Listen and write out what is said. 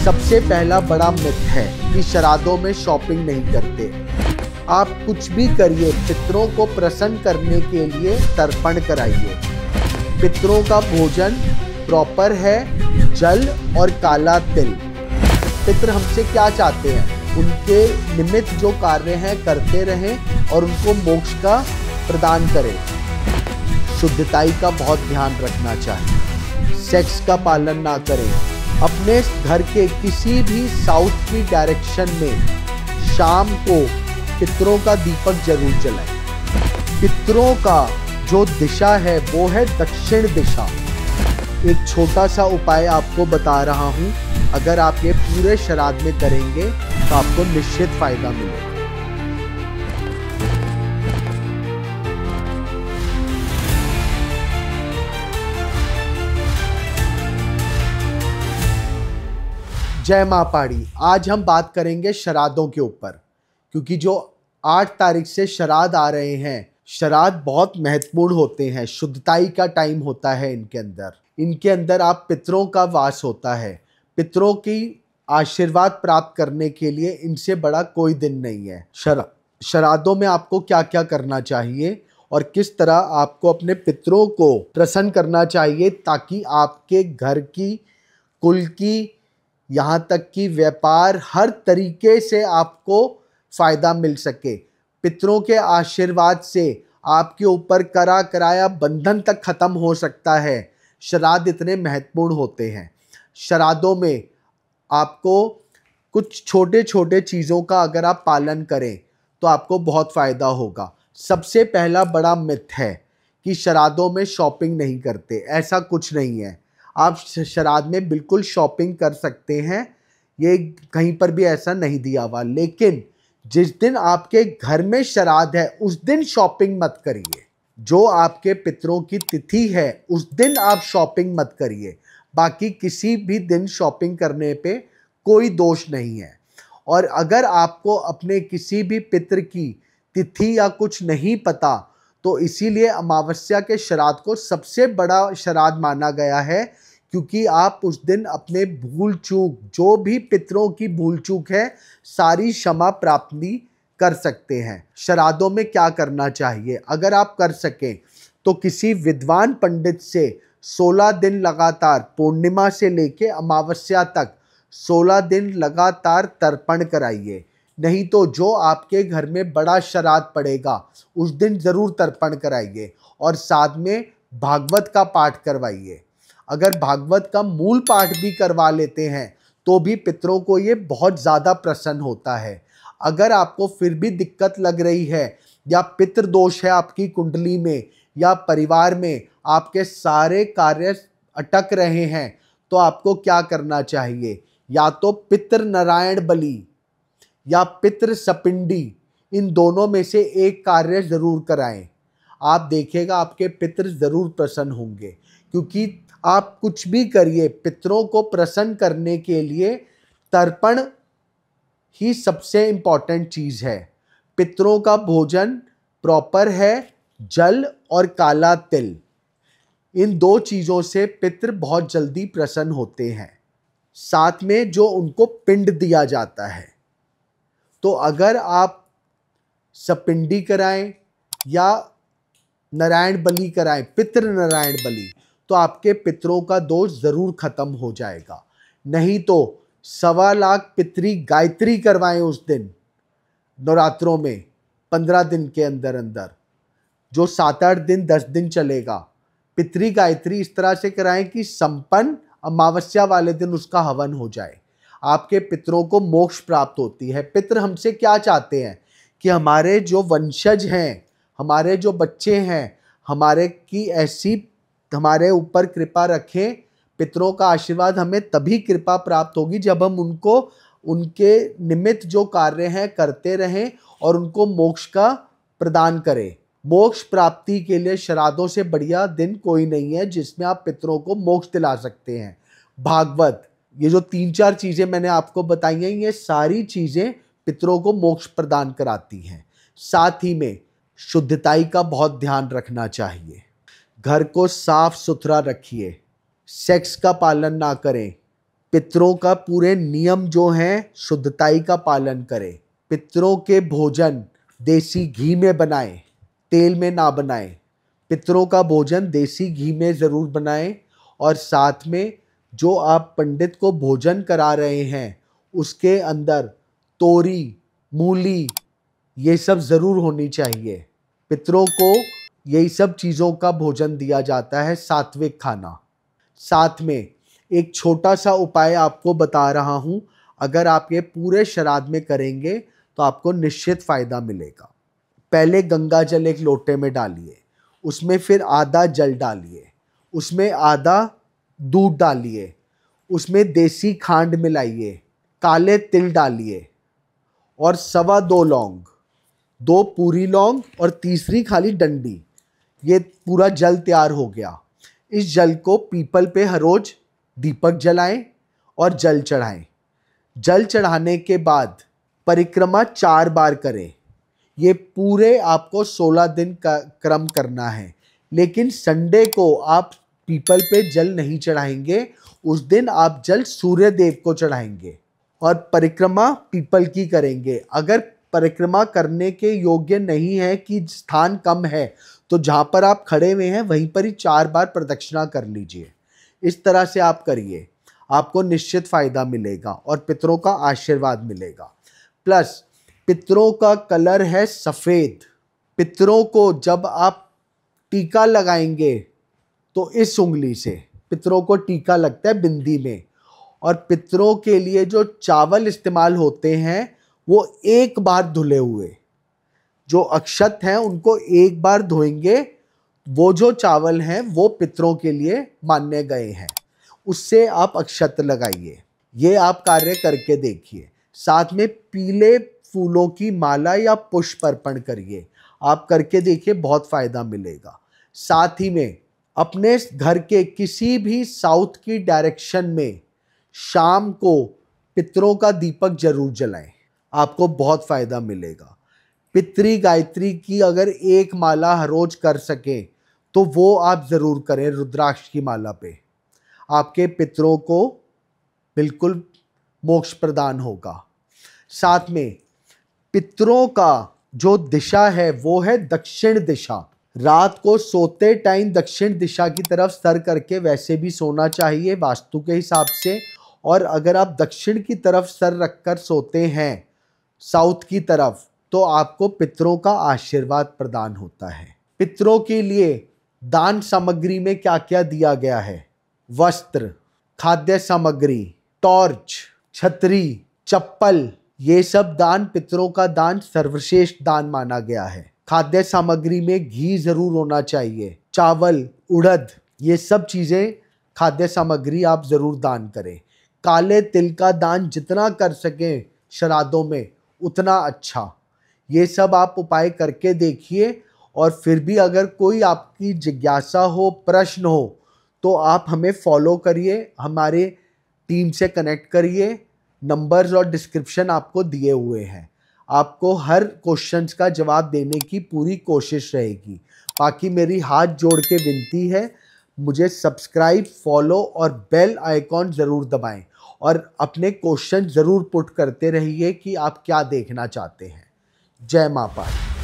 सबसे पहला बड़ा मिथ है कि श्राद्धों में शॉपिंग नहीं करते। आप कुछ भी करिए, पितरों को प्रसन्न करने के लिए तर्पण कराइए। पितरों का भोजन प्रॉपर है जल और काला तिल। पितर हमसे क्या चाहते हैं? उनके निमित्त जो कार्य हैं करते रहें और उनको मोक्ष का प्रदान करें। शुद्धताई का बहुत ध्यान रखना चाहिए। सेक्स का पालन ना करें। अपने घर के किसी भी साउथ की डायरेक्शन में शाम को पितरों का दीपक जरूर जलाएं। पितरों का जो दिशा है वो है दक्षिण दिशा। एक छोटा सा उपाय आपको बता रहा हूं, अगर आप ये पूरे श्राद्ध में करेंगे तो आपको निश्चित फायदा मिलेगा। जय मां पाड़ी। आज हम बात करेंगे श्राद्धों के ऊपर, क्योंकि जो 8 तारीख से श्राद्ध आ रहे हैं, श्राद्ध बहुत महत्वपूर्ण होते हैं। शुद्धताई का टाइम होता है इनके अंदर आप पितरों का वास होता है। पितरों की आशीर्वाद प्राप्त करने के लिए इनसे बड़ा कोई दिन नहीं है। श्राद्धों में आपको क्या क्या करना चाहिए और किस तरह आपको अपने पितरों को प्रसन्न करना चाहिए, ताकि आपके घर की, कुल की, यहाँ तक कि व्यापार, हर तरीके से आपको फायदा मिल सके। पितरों के आशीर्वाद से आपके ऊपर करा कराया बंधन तक खत्म हो सकता है। श्राद्ध इतने महत्वपूर्ण होते हैं। श्राद्धों में आपको कुछ छोटे छोटे चीज़ों का अगर आप पालन करें तो आपको बहुत फ़ायदा होगा। सबसे पहला बड़ा मिथ है कि श्राद्धों में शॉपिंग नहीं करते। ऐसा कुछ नहीं है। आप श्राद्ध में बिल्कुल शॉपिंग कर सकते हैं, ये कहीं पर भी ऐसा नहीं दिया हुआ। लेकिन जिस दिन आपके घर में श्राद्ध है उस दिन शॉपिंग मत करिए। जो आपके पितरों की तिथि है उस दिन आप शॉपिंग मत करिए। बाकी किसी भी दिन शॉपिंग करने पे कोई दोष नहीं है। और अगर आपको अपने किसी भी पितर की तिथि या कुछ नहीं पता, तो इसीलिए अमावस्या के श्राद्ध को सबसे बड़ा श्राद्ध माना गया है, क्योंकि आप उस दिन अपने भूल चूक, जो भी पितरों की भूल चूक है, सारी क्षमा प्राप्ति कर सकते हैं। श्राद्धों में क्या करना चाहिए? अगर आप कर सकें तो किसी विद्वान पंडित से 16 दिन लगातार, पूर्णिमा से लेके अमावस्या तक 16 दिन लगातार तर्पण कराइए। नहीं तो जो आपके घर में बड़ा श्राद्ध पड़ेगा उस दिन ज़रूर तर्पण कराइए और साथ में भागवत का पाठ करवाइए। अगर भागवत का मूल पाठ भी करवा लेते हैं तो भी पितरों को ये बहुत ज़्यादा प्रसन्न होता है। अगर आपको फिर भी दिक्कत लग रही है या पितृ दोष है आपकी कुंडली में या परिवार में, आपके सारे कार्य अटक रहे हैं, तो आपको क्या करना चाहिए? या तो पितृ नारायण बलि या पितृ सपिंडी, इन दोनों में से एक कार्य ज़रूर कराएं। आप देखिएगा आपके पितृ ज़रूर प्रसन्न होंगे। क्योंकि आप कुछ भी करिए, पितरों को प्रसन्न करने के लिए तर्पण ही सबसे इम्पॉर्टेंट चीज़ है। पितरों का भोजन प्रॉपर है जल और काला तिल। इन 2 चीज़ों से पितर बहुत जल्दी प्रसन्न होते हैं। साथ में जो उनको पिंड दिया जाता है, तो अगर आप सपिंडी कराएं या नारायण बलि कराएं, पितृ नारायण बलि, तो आपके पितरों का दोष ज़रूर खत्म हो जाएगा। नहीं तो 1.25 लाख पितरी गायत्री करवाएं उस दिन, नवरात्रों में 15 दिन के अंदर, जो 7-8 दिन 10 दिन चलेगा। पितरी गायत्री इस तरह से कराएं कि संपन्न अमावस्या वाले दिन उसका हवन हो जाए। आपके पितरों को मोक्ष प्राप्त होती है। पितर हमसे क्या चाहते हैं कि हमारे जो वंशज हैं, हमारे जो बच्चे हैं, हमारे की ऐसी हमारे ऊपर कृपा रखें। पितरों का आशीर्वाद हमें तभी कृपा प्राप्त होगी जब हम उनको, उनके निमित्त जो कार्य हैं करते रहें और उनको मोक्ष का प्रदान करें। मोक्ष प्राप्ति के लिए श्राद्धों से बढ़िया दिन कोई नहीं है जिसमें आप पितरों को मोक्ष दिला सकते हैं। भागवत, ये जो 3-4 चीज़ें मैंने आपको बताई हैं, ये सारी चीज़ें पितरों को मोक्ष प्रदान कराती हैं। साथ ही में शुद्धताई का बहुत ध्यान रखना चाहिए। घर को साफ सुथरा रखिए। सेक्स का पालन ना करें। पितरों का पूरे नियम जो हैं शुद्धताई का पालन करें। पितरों के भोजन देसी घी में बनाएं, तेल में ना बनाएं। पितरों का भोजन देसी घी में ज़रूर बनाएं और साथ में जो आप पंडित को भोजन करा रहे हैं उसके अंदर तोरी, मूली ये सब ज़रूर होनी चाहिए। पितरों को यही सब चीज़ों का भोजन दिया जाता है, सात्विक खाना। साथ में एक छोटा सा उपाय आपको बता रहा हूँ, अगर आप ये पूरे श्राद्ध में करेंगे तो आपको निश्चित फ़ायदा मिलेगा। पहले गंगा जल एक लोटे में डालिए, उसमें फिर आधा जल डालिए, उसमें आधा दूध डालिए, उसमें देसी खांड मिलाइए, काले तिल डालिए और 2.25 लौंग, 2 पूरी लौंग और तीसरी खाली डंडी। ये पूरा जल तैयार हो गया। इस जल को पीपल पे हर रोज दीपक जलाएं और जल चढ़ाएं। जल चढ़ाने के बाद परिक्रमा 4 बार करें। ये पूरे आपको 16 दिन का क्रम करना है, लेकिन संडे को आप पीपल पे जल नहीं चढ़ाएंगे। उस दिन आप जल सूर्य देव को चढ़ाएंगे और परिक्रमा पीपल की करेंगे। अगर परिक्रमा करने के योग्य नहीं है कि स्थान कम है तो जहाँ पर आप खड़े हुए हैं वहीं पर ही 4 बार प्रदक्षिणा कर लीजिए। इस तरह से आप करिए, आपको निश्चित फ़ायदा मिलेगा और पितरों का आशीर्वाद मिलेगा। प्लस पितरों का कलर है सफ़ेद। पितरों को जब आप टीका लगाएंगे तो इस उंगली से पितरों को टीका लगता है बिंदी में। और पितरों के लिए जो चावल इस्तेमाल होते हैं वो एक बार धुले हुए, जो अक्षत हैं उनको एक बार धोएंगे। वो जो चावल हैं वो पितरों के लिए माने गए हैं, उससे आप अक्षत लगाइए। ये आप कार्य करके देखिए। साथ में पीले फूलों की माला या पुष्प अर्पण करिए। आप करके देखिए, बहुत फ़ायदा मिलेगा। साथ ही में अपने घर के किसी भी साउथ की डायरेक्शन में शाम को पितरों का दीपक जरूर जलाएं, आपको बहुत फ़ायदा मिलेगा। पितृ गायत्री की अगर एक माला हर रोज कर सकें तो वो आप ज़रूर करें। रुद्राक्ष की माला पे आपके पितरों को बिल्कुल मोक्ष प्रदान होगा। साथ में पितरों का जो दिशा है वो है दक्षिण दिशा। रात को सोते टाइम दक्षिण दिशा की तरफ सर करके वैसे भी सोना चाहिए वास्तु के हिसाब से। और अगर आप दक्षिण की तरफ सर रखकर सोते हैं साउथ की तरफ तो आपको पितरों का आशीर्वाद प्रदान होता है। पितरों के लिए दान सामग्री में क्या क्या दिया गया है? वस्त्र, खाद्य सामग्री, टॉर्च, छतरी, चप्पल, ये सब दान पितरों का दान सर्वश्रेष्ठ दान माना गया है। खाद्य सामग्री में घी जरूर होना चाहिए, चावल, उड़द, ये सब चीज़ें खाद्य सामग्री आप जरूर दान करें। काले तिल का दान जितना कर सकें श्राद्धों में उतना अच्छा। ये सब आप उपाय करके देखिए और फिर भी अगर कोई आपकी जिज्ञासा हो, प्रश्न हो तो आप हमें फॉलो करिए, हमारे टीम से कनेक्ट करिए। नंबर्स और डिस्क्रिप्शन आपको दिए हुए हैं। आपको हर क्वेश्चंस का जवाब देने की पूरी कोशिश रहेगी। बाकी मेरी हाथ जोड़ के विनती है, मुझे सब्सक्राइब, फॉलो और बेल आइकॉन ज़रूर दबाएं और अपने क्वेश्चन ज़रूर पुट करते रहिए कि आप क्या देखना चाहते हैं। जय मां पार्वती।